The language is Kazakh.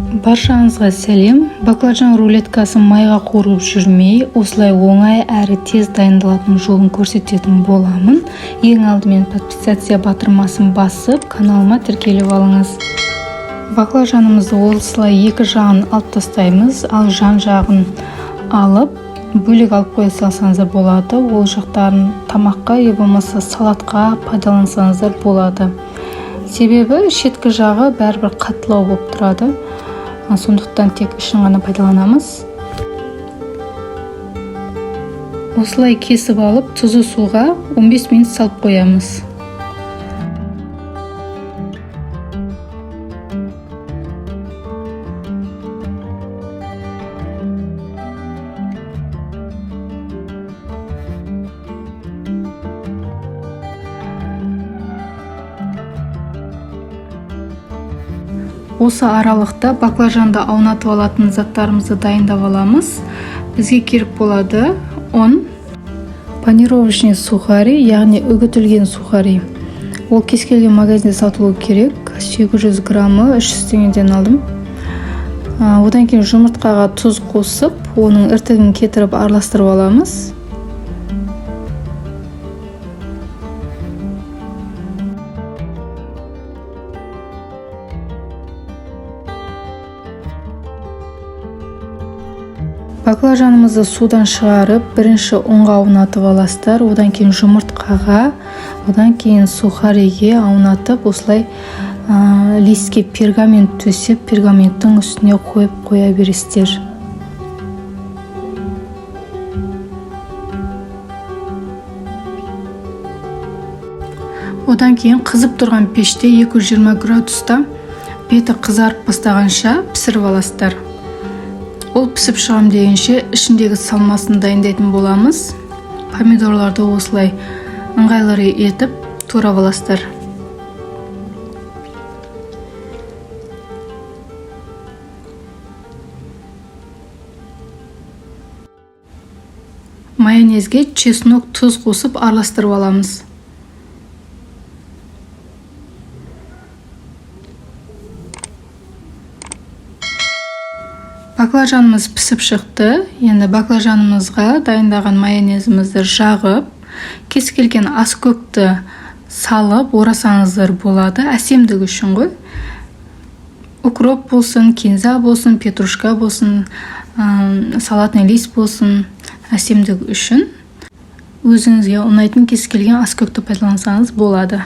Баршаңызға сәлем. Баклажан рулеткасын майға қуырып жүрмей, осылай оңай әрі тез дайындалатын жолын көрсететін боламын. Ең алдымен подписация батырмасын басып, каналыма тіркеліп алыңыз. Баклажанымызды осылай екі жағын алып тастаймыз, ал жан жағын алып, бөлек алып қоя салсаңыздар болады. Ол жақтарын тамаққа, не болмаса салатқа пайдалансаңыздар болады. Себебі шеткі жағы бәрібір қаттылау болып тұрады. Сондықтан тек ішін ғана пайдаланамыз. Осылай кесіп алып, тұзы суға 15 минут салып қоямыз. Осы аралықта баклажанды аунатып алатын заттарымызды дайындап аламыз. Бізге керек болады ұн, панировочный сухарий, яғни үгітілген сухарий. Ол кез келген магазинде сатылуы керек. 800 граммы 300 теңгеден алдым. Одан кейін жұмыртқаға тұз қосып, оның іртігін кетіріп араластырып аламыз. Баклажанымызды судан шығарып, бірінші ұнға аунатып аласыздар, одан кейін жұмыртқаға, одан кейін сухарийге аунатып, осылай листке пергамент төсеп, пергаменттің үстіне қойып қоя бересіздер. Одан кейін қызып тұрған пеште 220 градуста беті қызарып бастағанша пісіріп аласыздар. Ол пісіп шығам дегенше ішіндегі салмасын дайындайтын боламыз. Помидорларды осылай ыңғайлы етіп турап аласыздар. Майонезге чеснок, тұз қосып араластырып аламыз. Баклажанымыз пісіп шықты. Енді баклажанымызға дайындаған майонезімізді жағып, кез келген аскөкті салып орасаңыздар болады. Әсемдігі үшін ғой. Укроп болсын, кинза болсын, петрушка болсын, салатный лист болсын, әсемдігі үшін өзіңізге ұнайтын кез келген аскөкті пайдалансаңыз болады.